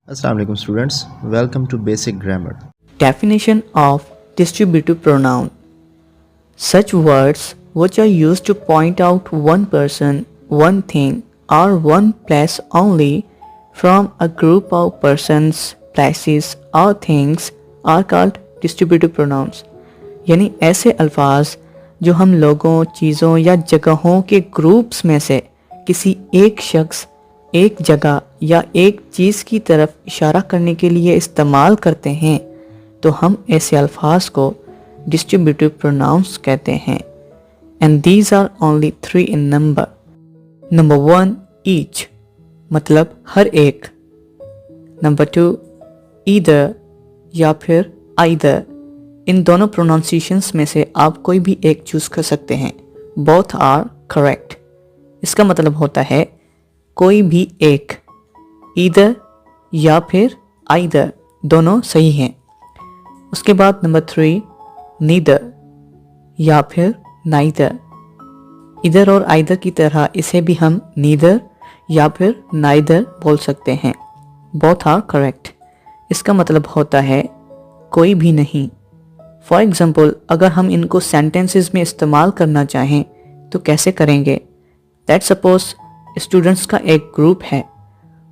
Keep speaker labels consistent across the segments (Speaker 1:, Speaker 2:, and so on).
Speaker 1: Assalamu alaikum students, welcome to basic grammar.
Speaker 2: Definition of distributive pronoun. Such words which are used to point out one person, one thing or one place only from a group of persons, places or things are called distributive pronouns. यानी ऐसे अल्फाज जो हम लोगों, चीज़ों या जगहों के ग्रुप्स में से किसी एक शख्स, एक जगह या एक चीज़ की तरफ इशारा करने के लिए इस्तेमाल करते हैं तो हम ऐसे अल्फाज को डिस्ट्रीब्यूटिव प्रोनाउंस कहते हैं. And these are only 3 in number. Number 1 each मतलब हर एक. नंबर 2 ईदर या फिर आइदर. इन दोनों प्रोनाउंसिएशंस में से आप कोई भी एक चूज़ कर सकते हैं. Both are correct. इसका मतलब होता है कोई भी एक. ईदर या फिर आइदर दोनों सही हैं. उसके बाद नंबर 3 नीदर या फिर नाइदर. इधर और आइदर की तरह इसे भी हम नीदर या फिर नाइदर बोल सकते हैं. Both are correct. इसका मतलब होता है कोई भी नहीं. फॉर एग्जाम्पल अगर हम इनको सेंटेंसेस में इस्तेमाल करना चाहें तो कैसे करेंगे. दैट सपोज स्टूडेंट्स का एक ग्रुप है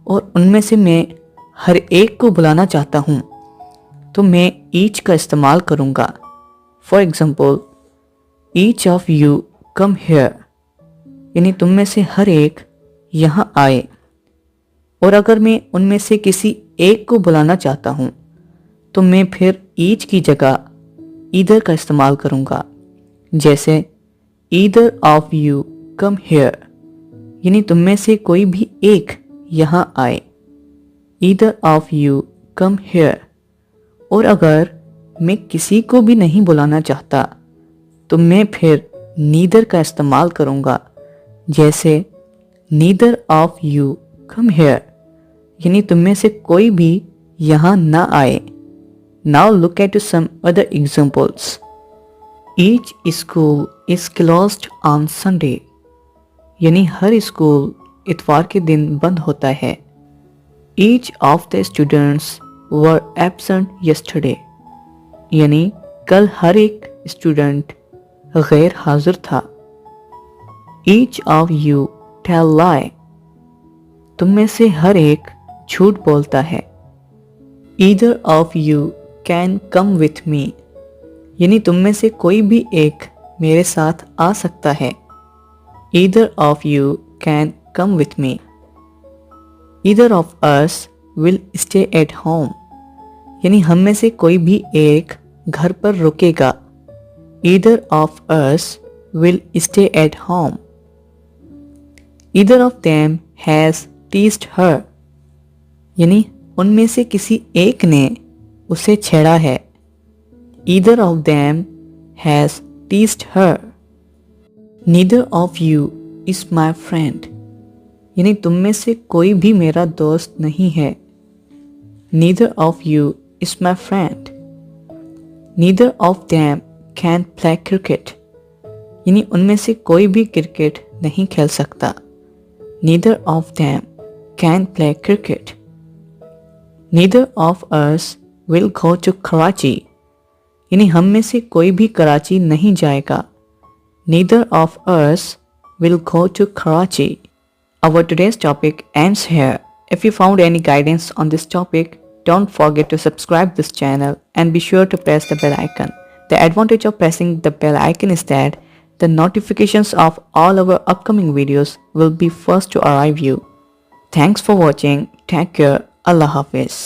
Speaker 2: और उनमें से मैं हर एक को बुलाना चाहता हूँ तो मैं ईच का इस्तेमाल करूँगा. For example each of you come here यानी तुम में से हर एक यहाँ आए. और अगर मैं उनमें से किसी एक को बुलाना चाहता हूँ तो मैं फिर ईच की जगह ईदर का इस्तेमाल करूँगा. जैसे either of you come here यानी तुम में से कोई भी एक यहाँ आए. Either of you come hair. और अगर मैं किसी को भी नहीं बुलाना चाहता तो मैं फिर नीदर का इस्तेमाल करूँगा. जैसे neither of you come here यानी तुम में से कोई भी यहाँ ना आए. Now look at some other examples. Each school is closed on Sunday यानी हर स्कूल इतवार के दिन बंद होता है. Each of the students were absent yesterday यानी कल हर एक स्टूडेंट गैर हाजिर था. Each of you tell lie तुम में से हर एक झूठ बोलता है. Either of you can come with me यानी तुम में से कोई भी एक मेरे साथ आ सकता है. Either of you can come with me. Either of us will stay at home यानी हम में से कोई भी एक घर पर रुकेगा. Either of us will stay at home. Either of them has teased her यानी उनमें से किसी एक ने उसे छेड़ा है. Either of them has teased her. Neither of you is my friend यानी तुम में से कोई भी मेरा दोस्त नहीं है. Neither of you is my friend. Neither of them can play cricket यानी उनमें से कोई भी क्रिकेट नहीं खेल सकता. Neither of them can play cricket. Neither of us will go to Karachi यानी हम में से कोई भी कराची नहीं जाएगा. Neither of us will go to Karachi. Our today's topic ends here. If you found any guidance on this topic, don't forget to subscribe this channel and be sure to press the bell icon. The advantage of pressing the bell icon is that the notifications of all our upcoming videos will be first to arrive you. Thanks for watching. Take care. Allah Hafiz.